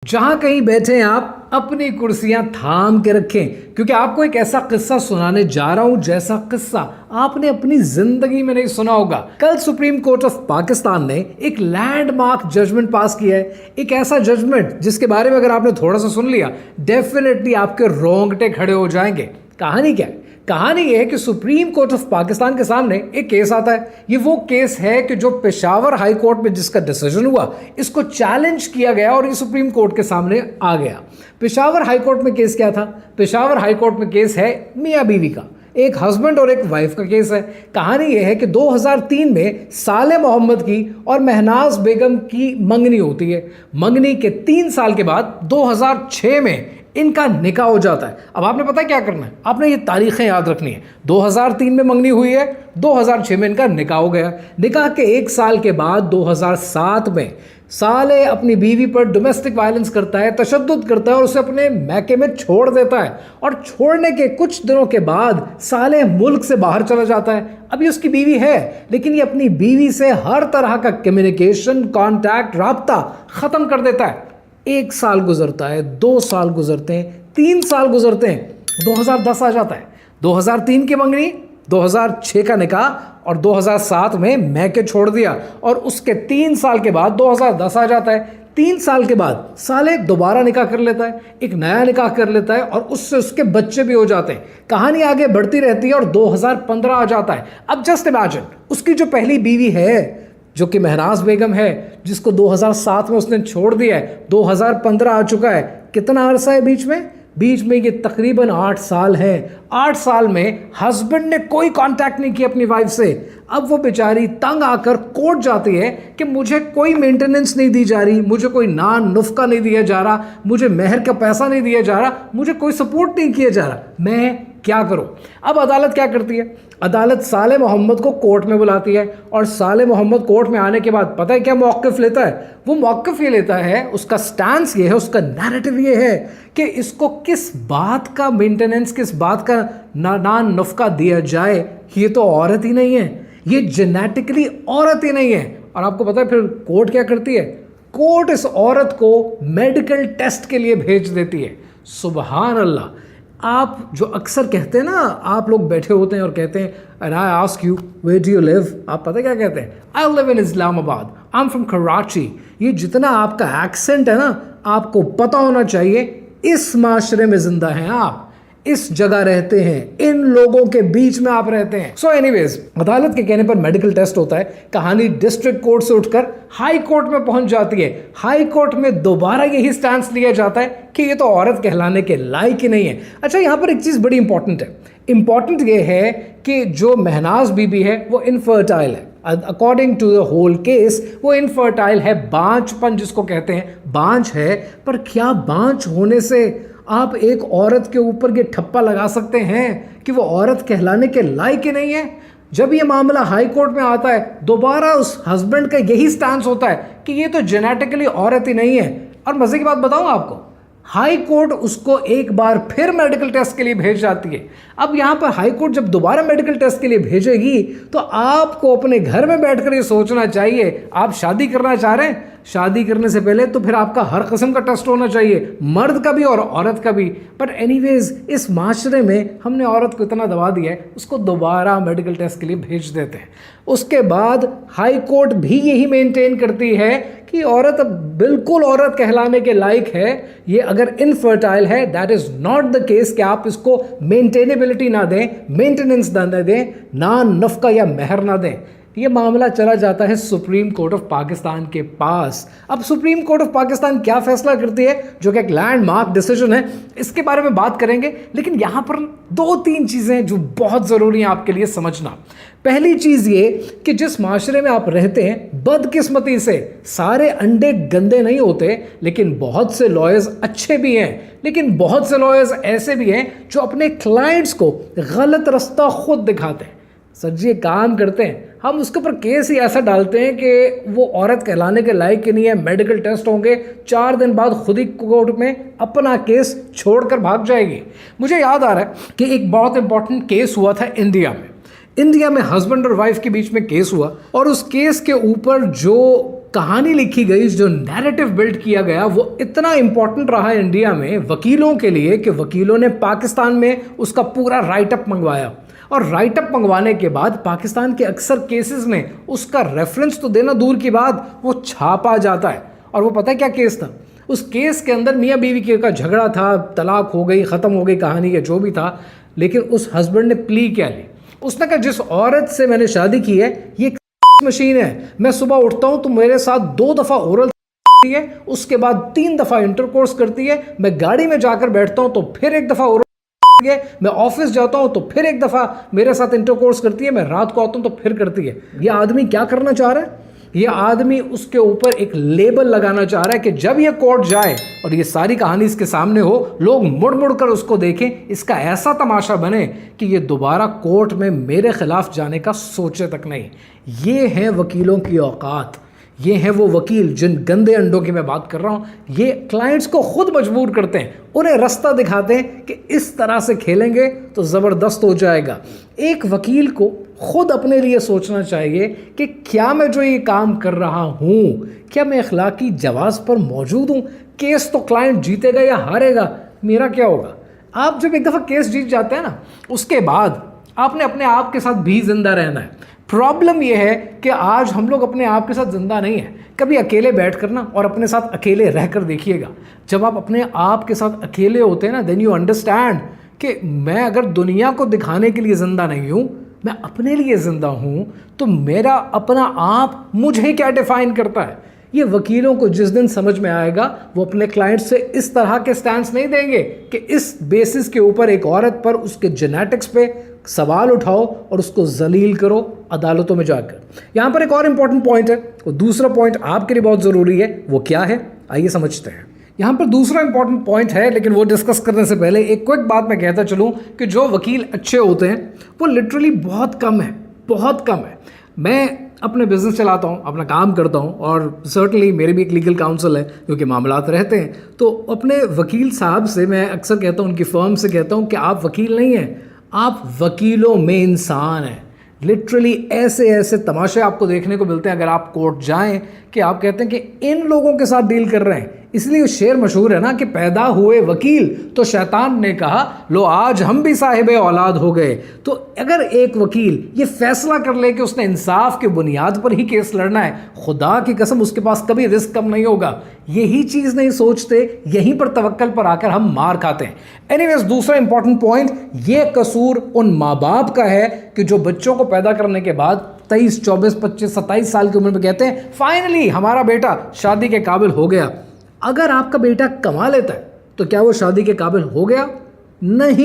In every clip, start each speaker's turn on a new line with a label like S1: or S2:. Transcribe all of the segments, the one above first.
S1: जहां कहीं बैठे हैं आप अपनी कुर्सियां थाम के रखें, क्योंकि आपको एक ऐसा किस्सा सुनाने जा रहा हूं जैसा किस्सा आपने अपनी जिंदगी में नहीं सुना होगा। कल सुप्रीम कोर्ट ऑफ पाकिस्तान ने एक लैंडमार्क जजमेंट पास किया है। एक ऐसा जजमेंट जिसके बारे में अगर आपने थोड़ा सा सुन लिया डेफिनेटली आपके रोंगटे खड़े हो जाएंगे। कहानी क्या है? कहानी यह है कि सुप्रीम कोर्ट ऑफ पाकिस्तान के सामने एक केस आता है। ये वो केस है कि जो पेशावर हाई कोर्ट में जिसका डिसीजन हुआ, इसको चैलेंज किया गया और ये सुप्रीम कोर्ट के सामने आ गया। पेशावर हाई कोर्ट में केस क्या था? पेशावर हाई कोर्ट में केस है मियाँ बीवी का, एक हस्बैंड और एक वाइफ का केस है। कहानी यह है कि 2003 में साले मोहम्मद की और महनाज बेगम की मंगनी होती है। मंगनी के 3 साल के बाद 2006 में इनका निकाह हो जाता है। अब आपने पता है क्या करना है? आपने ये तारीखें याद रखनी है। 2003 में मंगनी हुई है, 2006 में इनका निकाह हो गया। निकाह के 1 साल के बाद 2007 में साले अपनी बीवी पर डोमेस्टिक वायलेंस करता है, तशद्दुद करता है और उसे अपने मैके में छोड़ देता है। और छोड़ने के कुछ दिनों के बाद साले मुल्क से बाहर चला जाता है। अभी उसकी बीवी है, लेकिन ये अपनी बीवी से हर तरह का कम्युनिकेशन, कॉन्टैक्ट, राब्ता ख़त्म कर देता है। 1 साल गुजरता है, 2 साल गुजरते हैं, 3 साल गुजरते हैं, 2010 आ जाता है। 2003 की मंगनी, 2006 का निकाह और 2007 में मैके छोड़ दिया। और उसके 3 साल के बाद 2010 आ जाता है। 3 साल के बाद साले दोबारा निकाह कर लेता है, एक नया निकाह कर लेता है और उससे उसके बच्चे भी हो जाते हैं। कहानी आगे बढ़ती रहती है और 2015 आ जाता है। अब जस्ट इमेजिन, उसकी जो पहली बीवी है जो कि महनाज बेगम है, जिसको 2007 में उसने छोड़ दिया है, 2015 आ चुका है। कितना अरसा है बीच में? बीच में ये तकरीबन 8 साल है। 8 साल में हस्बैंड ने कोई कांटेक्ट नहीं किया अपनी वाइफ से। अब वो बेचारी तंग आकर कोर्ट जाती है कि मुझे कोई मेंटेनेंस नहीं दी जा रही, मुझे कोई नान नुफ्का नहीं दिया जा रहा, मुझे मेहर का पैसा नहीं दिया जा रहा, मुझे कोई सपोर्ट नहीं किया जा रहा, मैं क्या करूं? अब अदालत क्या करती है? अदालत साले मोहम्मद को कोर्ट में बुलाती है और साले मोहम्मद कोर्ट में आने के बाद पता है क्या मौक़िफ़ लेता है? वो मौक़िफ़ ये लेता है, उसका स्टैंस ये है, उसका नैरेटिव ये है कि इसको किस बात का मेंटेनेंस, किस बात का नान नुफ्का दिया जाए। ये तो औरत ही नहीं है, ये जेनेटिकली औरत ही नहीं है। और आपको पता है फिर कोर्ट क्या करती है? कोर्ट इस औरत को मेडिकल टेस्ट के लिए भेज देती है। सुबहान अल्लाह। आप जो अक्सर कहते हैं ना, आप लोग बैठे होते हैं और कहते हैं and I ask you where do you live, आप पता क्या कहते हैं? I live in Islamabad, I am from Karachi. ये जितना आपका एक्सेंट है ना, आपको पता होना चाहिए इस माशरे में जिंदा हैं आप, इस जगह रहते हैं, इन लोगों के बीच में आप रहते हैं। सो एनीवेज, अदालत के कहने पर मेडिकल टेस्ट होता है। कहानी डिस्ट्रिक्ट कोर्ट से उठकर हाई कोर्ट में पहुंच जाती है। हाई कोर्ट में दोबारा यही स्टैंस लिया जाता है कि ये तो औरत कहलाने के लायक ही नहीं है। अच्छा, यहां पर एक चीज बड़ी इंपॉर्टेंट है। इंपॉर्टेंट ये है कि जो महनाज बीबी है वो इनफर्टाइल है। According to the whole case वो इनफर्टाइल है, बांझपन जिसको कहते हैं, बांझ है। पर क्या बांझ होने से आप एक औरत के ऊपर ये ठप्पा लगा सकते हैं कि वो औरत कहलाने के लायक ही नहीं है? जब ये मामला हाई कोर्ट में आता है, दोबारा उस हस्बैंड का यही स्टैंस होता है कि ये तो जेनेटिकली औरत ही नहीं है। और मजे की बात बताऊं आपको, हाई कोर्ट उसको एक बार फिर मेडिकल टेस्ट के लिए भेज जाती है। अब यहाँ पर हाई कोर्ट जब दोबारा मेडिकल टेस्ट के लिए भेजेगी तो आपको अपने घर में बैठकर ये सोचना चाहिए, आप शादी करना चाह रहे हैं, शादी करने से पहले तो फिर आपका हर किस्म का टेस्ट होना चाहिए, मर्द का भी और औरत का भी। पर एनीवेज, इस माशरे में हमने औरत को इतना दबा दिया है, उसको दोबारा मेडिकल टेस्ट के लिए भेज देते हैं। उसके बाद हाई कोर्ट भी यही मेंटेन करती है कि औरत अब बिल्कुल औरत कहलाने के लायक है। ये अगर इनफर्टाइल है, that is not the case कि आप इसको मेंटेनेबिलिटी ना दें, मेंटेनेंस ना दें, ना नफका या मेहर ना दें। ये मामला चला जाता है सुप्रीम कोर्ट ऑफ पाकिस्तान के पास। अब सुप्रीम कोर्ट ऑफ पाकिस्तान क्या फैसला करती है, जो कि एक लैंडमार्क डिसीजन है, इसके बारे में बात करेंगे। लेकिन यहाँ पर 2-3 चीज़ें जो बहुत ज़रूरी हैं आपके लिए समझना। पहली चीज़ ये कि जिस माशरे में आप रहते हैं, बदकिस्मती से सारे अंडे गंदे नहीं होते, लेकिन बहुत से लॉयर्स अच्छे भी हैं, लेकिन बहुत से लॉयर्स ऐसे भी हैं जो अपने क्लाइंट्स को गलत रास्ता खुद दिखाते हैं। सर जी, काम करते हैं, हम उसके ऊपर केस ही ऐसा डालते हैं कि वो औरत कहलाने के लायक ही नहीं है, मेडिकल टेस्ट होंगे, 4 दिन बाद खुद ही कोर्ट में अपना केस छोड़कर भाग जाएगी। मुझे याद आ रहा है कि एक बहुत इंपॉर्टेंट केस हुआ था इंडिया में हस्बैंड और वाइफ के बीच में केस हुआ और उस केस के ऊपर जो कहानी लिखी गई, जो नैरेटिव बिल्ड किया गया, वो इतना इंपॉर्टेंट रहा इंडिया में वकीलों के लिए कि वकीलों ने पाकिस्तान में उसका पूरा राइटअप मंगवाया। और राइटअप मंगवाने के बाद पाकिस्तान के अक्सर केसेस में उसका रेफरेंस तो देना दूर की बात, वो छापा जाता है। और वो पता है क्या केस था? उस केस के अंदर मियाँ बीवी का झगड़ा था, तलाक हो गई, ख़त्म हो गई कहानी, या जो भी था। लेकिन उस हस्बैंड ने प्ली क्या ली? उसने कहा जिस औरत से मैंने शादी की है ये एक मशीन है, मैं सुबह उठता हूँ तो मेरे साथ 2 दफ़ा ओरल है, उसके बाद 3 दफ़ा इंटरकोर्स करती है, मैं गाड़ी में जाकर बैठता हूँ तो फिर 1 दफ़ा ओरल है, मैं ऑफिस जाता हूँ तो फिर 1 दफ़ा मेरे साथ इंटरकोर्स करती है, मैं रात को आता हूँ तो फिर करती है। ये आदमी क्या करना चाह रहा है? ये आदमी उसके ऊपर एक लेबल लगाना चाह रहा है कि जब ये कोर्ट जाए और ये सारी कहानी इसके सामने हो, लोग मुड़ मुड़ कर उसको देखें, इसका ऐसा तमाशा बने कि ये दोबारा कोर्ट में मेरे खिलाफ जाने का सोचे तक नहीं। ये है वकीलों की औकात। ये हैं वो वकील जिन गंदे अंडों की मैं बात कर रहा हूँ। ये क्लाइंट्स को खुद मजबूर करते हैं, उन्हें रास्ता दिखाते हैं कि इस तरह से खेलेंगे तो ज़बरदस्त हो जाएगा। एक वकील को खुद अपने लिए सोचना चाहिए कि क्या मैं जो ये काम कर रहा हूँ, क्या मैं अखलाकी जवाज़ पर मौजूद हूँ? केस तो क्लाइंट जीतेगा या हारेगा, मेरा क्या होगा? आप जब एक दफ़ा केस जीत जाते हैं ना, उसके बाद आपने अपने आप के साथ भी जिंदा रहना है। प्रॉब्लम यह है कि आज हम लोग अपने आप के साथ जिंदा नहीं है। कभी अकेले बैठ कर ना और अपने साथ अकेले रह कर देखिएगा। जब आप अपने आप के साथ अकेले होते हैं ना, देन यू अंडरस्टैंड कि मैं अगर दुनिया को दिखाने के लिए ज़िंदा नहीं हूँ, मैं अपने लिए ज़िंदा हूँ, तो मेरा अपना आप मुझे क्या डिफ़ाइन करता है। ये वकीलों को जिस दिन समझ में आएगा, वो अपने क्लाइंट से इस तरह के स्टैंड्स नहीं देंगे कि इस बेसिस के ऊपर एक औरत पर उसके जेनेटिक्स पे सवाल उठाओ और उसको जलील करो अदालतों में जाकर। यहाँ पर एक और इम्पॉर्टेंट पॉइंट है, वो दूसरा पॉइंट आपके लिए बहुत ज़रूरी है। वो क्या है, आइए समझते हैं। यहाँ पर दूसरा इंपॉर्टेंट पॉइंट है, लेकिन वो डिस्कस करने से पहले एक क्विक बात मैं कहता चलूँ कि जो वकील अच्छे होते हैं वो लिटरली बहुत कम है, बहुत कम है। मैं अपने बिजनेस चलाता हूँ, अपना काम करता हूँ, और सर्टनली मेरे भी एक लीगल काउंसिल है क्योंकि मामलात रहते हैं। तो अपने वकील साहब से मैं अक्सर कहता हूँ, उनकी फर्म से कहता हूँ कि आप वकील नहीं हैं, आप वकीलों में इंसान हैं। लिटरली ऐसे ऐसे तमाशे आपको देखने को मिलते हैं अगर आप कोर्ट जाएं कि आप कहते हैं कि इन लोगों के साथ डील कर रहे हैं। इसलिए शेर मशहूर है ना कि पैदा हुए वकील तो शैतान ने कहा लो आज हम भी साहिब औलाद हो गए। तो अगर एक वकील ये फैसला कर ले कि उसने इंसाफ के बुनियाद पर ही केस लड़ना है, खुदा की कसम उसके पास कभी रिस्क कम नहीं होगा। यही चीज़ नहीं सोचते, यहीं पर तवक्कल पर आकर हम मार खाते हैं। एनीवेज, दूसरा इंपॉर्टेंट पॉइंट, ये कसूर उन माँ बाप का है कि जो बच्चों को पैदा करने के बाद 23, 24, 25, 27 साल की उम्र में कहते हैं फाइनली हमारा बेटा शादी के काबिल हो गया। अगर आपका बेटा कमा लेता है तो क्या वो शादी के काबिल हो गया? नहीं।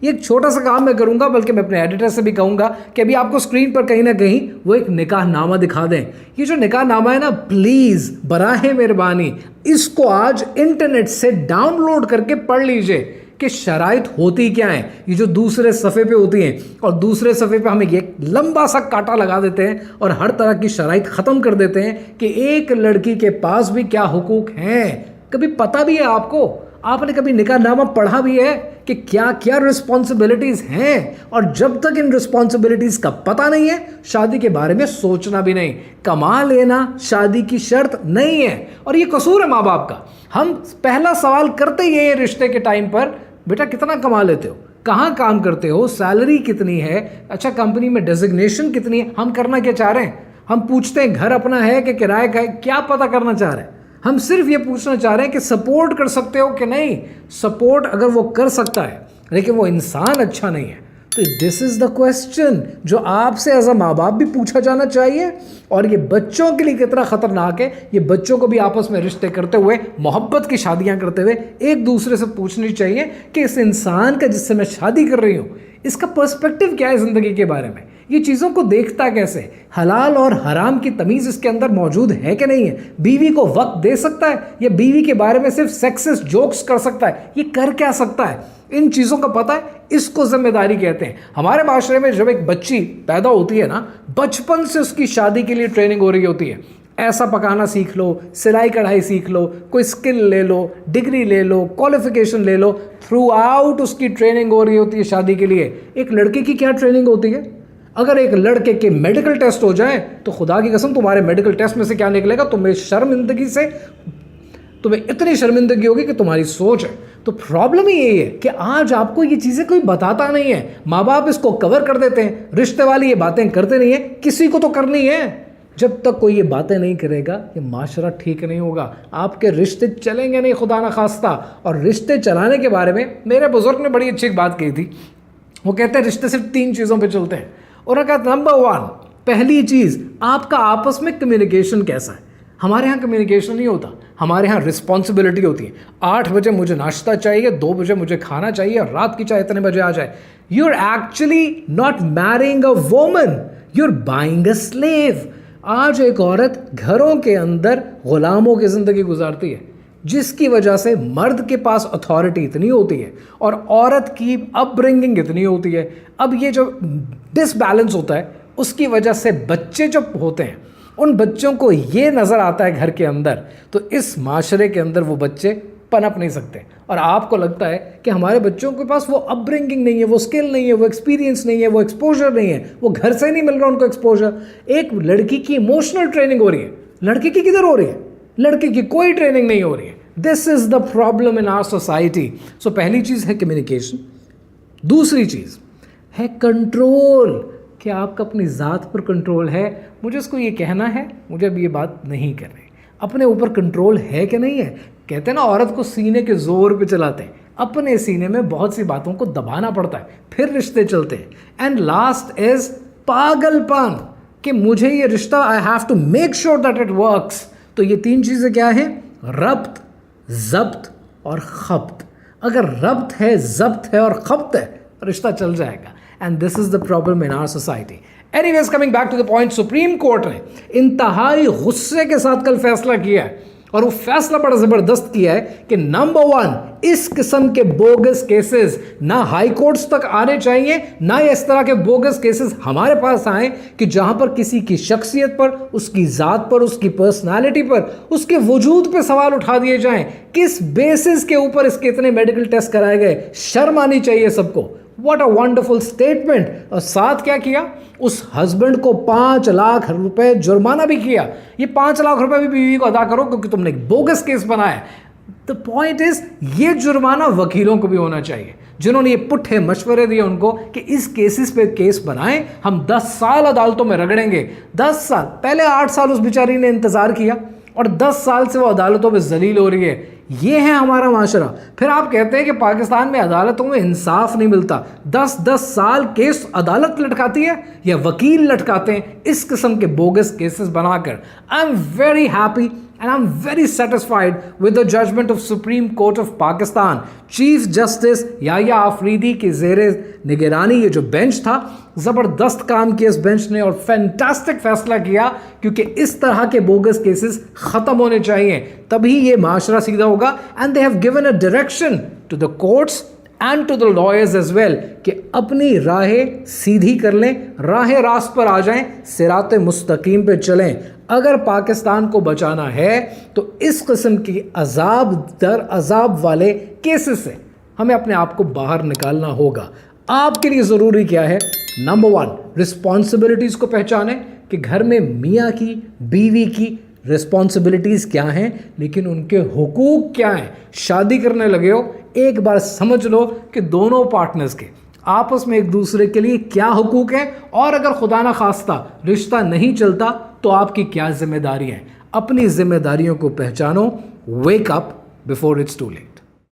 S1: ये एक छोटा सा काम मैं करूंगा, बल्कि मैं अपने एडिटर से भी कहूंगा कि अभी आपको स्क्रीन पर कहीं ना कहीं वो एक निकाह नामा दिखा दें। ये जो निकाह नामा है ना, प्लीज़ बराहे मेहरबानी इसको आज इंटरनेट से डाउनलोड करके पढ़ लीजिए कि शराइत होती क्या है। ये जो दूसरे सफ़े पे होती हैं और दूसरे सफ़े पे हमें एक लंबा सा कांटा लगा देते हैं और हर तरह की शराइत ख़त्म कर देते हैं कि एक लड़की के पास भी क्या हुकूक हैं। कभी पता भी है आपको? आपने कभी निकाहनामा पढ़ा भी है कि क्या क्या रिस्पॉन्सिबिलिटीज़ हैं? और जब तक इन रिस्पॉन्सिबिलिटीज़ का पता नहीं है, शादी के बारे में सोचना भी नहीं। कमा लेना शादी की शर्त नहीं है, और ये कसूर है माँ बाप का। हम पहला सवाल करते ही है रिश्ते के टाइम पर, बेटा कितना कमा लेते हो, कहाँ काम करते हो, सैलरी कितनी है, अच्छा कंपनी में डेजिग्नेशन कितनी है। हम करना क्या चाह रहे हैं? हम पूछते हैं घर अपना है कि किराए का है, क्या पता करना चाह रहे हैं? हम सिर्फ ये पूछना चाह रहे हैं कि सपोर्ट कर सकते हो कि नहीं। सपोर्ट अगर वो कर सकता है लेकिन वो इंसान अच्छा नहीं है, तो दिस इज़ द क्वेश्चन जो आपसे एज अ माँ बाप भी पूछा जाना चाहिए। और ये बच्चों के लिए कितना ख़तरनाक है, ये बच्चों को भी आपस में रिश्ते करते हुए, मोहब्बत की शादियां करते हुए एक दूसरे से पूछनी चाहिए कि इस इंसान का जिससे मैं शादी कर रही हूँ, इसका पर्सपेक्टिव क्या है ज़िंदगी के बारे में, ये चीज़ों को देखता कैसे, हलाल और हराम की तमीज़ इसके अंदर मौजूद है कि नहीं है, बीवी को वक्त दे सकता है या बीवी के बारे में सिर्फ सेक्सिस्ट जोक्स कर सकता है, ये कर क्या सकता है, इन चीज़ों का पता है, इसको जिम्मेदारी कहते हैं। हमारे माशरे में जब एक बच्ची पैदा होती है ना, बचपन से उसकी शादी के लिए ट्रेनिंग हो रही होती है। ऐसा पकाना सीख लो, सिलाई कढ़ाई सीख लो, कोई स्किल ले लो, डिग्री ले लो, क्वालिफिकेशन ले लो, थ्रू आउट उसकी ट्रेनिंग हो रही होती है शादी के लिए। एक लड़के की क्या ट्रेनिंग होती है? अगर एक लड़के के मेडिकल टेस्ट हो जाए तो खुदा की कसम तुम्हारे मेडिकल टेस्ट में से क्या निकलेगा, तुम्हें इतनी शर्मिंदगी होगी कि तुम्हारी सोच है। तो प्रॉब्लम ही यही है कि आज आपको ये चीज़ें कोई बताता नहीं है, माँ बाप इसको कवर कर देते हैं, रिश्ते वाली ये बातें करते नहीं है, किसी को तो करनी है। जब तक कोई ये बातें नहीं करेगा ये माशरा ठीक नहीं होगा, आपके रिश्ते चलेंगे नहीं खुदा ना खास्ता। और रिश्ते चलाने के बारे में मेरे बुजुर्ग ने बड़ी अच्छी बात कही थी। वो कहते हैं रिश्ते सिर्फ 3 चीज़ों पे चलते हैं। उन्होंने कहा नंबर 1, पहली चीज़ आपका आपस में कम्युनिकेशन कैसा है। हमारे यहाँ कम्युनिकेशन नहीं होता, हमारे यहाँ रिस्पॉन्सिबिलिटी होती है। 8 बजे मुझे नाश्ता चाहिए, 2 बजे मुझे खाना चाहिए और रात की चाय इतने बजे आ जाए। You are actually not marrying a woman, you are buying a slave. आज एक औरत घरों के अंदर गुलामों की ज़िंदगी गुजारती है, जिसकी वजह से मर्द के पास अथॉरिटी इतनी होती है और औरत की अपब्रिंगिंग इतनी होती है। अब ये जो डिसबैलेंस होता है उसकी वजह से बच्चे जो होते हैं उन बच्चों को ये नज़र आता है घर के अंदर, तो इस माशरे के अंदर वो बच्चे पनप नहीं सकते। और आपको लगता है कि हमारे बच्चों के पास वो अपब्रिंगिंग नहीं है, वो स्किल नहीं है, वो एक्सपीरियंस नहीं है, वो एक्सपोजर नहीं है, वो घर से नहीं मिल रहा उनको एक्सपोजर। एक लड़की की इमोशनल ट्रेनिंग हो रही है, लड़के की किधर हो रही है? लड़के की कोई ट्रेनिंग नहीं हो रही है। This is the problem in our society. So पहली चीज़ है कम्युनिकेशन। दूसरी चीज़ है कंट्रोल, कि आपका अपनी ज़ात पर कंट्रोल है। मुझे इसको ये कहना है, मुझे अब ये बात नहीं करनी। अपने ऊपर कंट्रोल है कि नहीं है? कहते हैं ना औरत को सीने के जोर पे चलाते हैं, अपने सीने में बहुत सी बातों को दबाना पड़ता है, फिर रिश्ते चलते हैं। एंड लास्ट इज पागलपन, कि मुझे ये रिश्ता I have to make sure that it works. तो ये 3 चीज़ें क्या है? रब्त, जब्त और खब्त। अगर रब्त है, जब्त है और खब्त है, रिश्ता चल जाएगा। And this is the problem in our society. Anyways, coming back to the point, Supreme Court ने इंतहाई गुस्से के साथ कल फैसला किया है, और वो फैसला बड़ा जबरदस्त किया है कि नंबर 1, इस किस्म के बोगस केसेस ना हाई कोर्ट्स तक आने चाहिए, ना इस तरह के बोगस केसेस हमारे पास आए कि जहां पर किसी की शख्सियत पर, उसकी ज़ात पर, उसकी पर्सनालिटी पर, उसके वजूद पे सवाल उठा दिए जाएं। किस बेसिस के ऊपर इसके इतने मेडिकल टेस्ट कराए गए? शर्म आनी चाहिए सबको। What a wonderful statement। और साथ क्या किया? उस हस्बैंड को 5 लाख रुपए जुर्माना भी किया। ये 5 लाख रुपए भी बीवी को अदा करो क्योंकि तुमने एक बोगस केस बनाया। द पॉइंट इज, ये जुर्माना वकीलों को भी होना चाहिए, जिन्होंने ये पुट्ठे मशवरे दिए उनको कि इस केसेस पे केस बनाएं, हम 10 साल अदालतों में रगड़ेंगे। 10 साल पहले 8 साल उस बेचारी ने इंतजार किया और 10 साल से वो अदालतों में जलील हो रही है। ये है हमारा माशरा। फिर आप कहते हैं कि पाकिस्तान में अदालतों में इंसाफ नहीं मिलता। 10-10 साल केस अदालत लटकाती है या वकील लटकाते हैं इस किस्म के बोगस केसेस बनाकर। I am very happy and I'm very satisfied with the judgment of Supreme Court of Pakistan। Chief justice Yahya Afridi की ज़ेरे निगरानी ये जो बेंच था, ज़बरदस्त काम किया इस बेंच ने और फैंटास्टिक फैसला किया, क्योंकि इस तरह के बोगस केसेस ख़त्म होने चाहिए, तभी ये माशरा सीधा होगा। And they have given a direction to the courts and to the lawyers as well कि अपनी राहें सीधी कर लें, राहें रास्त पर आ जाएं, सिराते मुस्तकीम पे चलें। अगर पाकिस्तान को बचाना है तो इस किस्म की अजाब दर अजाब वाले केसेस से हमें अपने आप को बाहर निकालना होगा। आपके लिए ज़रूरी क्या है? नंबर 1, रिस्पॉन्सिबिलिटीज़ को पहचानें कि घर में मियाँ की, बीवी की रिस्पॉन्सिबिलिटीज़ क्या हैं, लेकिन उनके हुकूक क्या हैं। शादी करने लगे हो, एक बार समझ लो कि दोनों पार्टनर्स के आपस में एक दूसरे के लिए क्या हुकूक है, और अगर खुदा ना खास्ता रिश्ता नहीं चलता तो आपकी क्या जिम्मेदारी है। अपनी जिम्मेदारियों को पहचानो। Wake up before it's too late.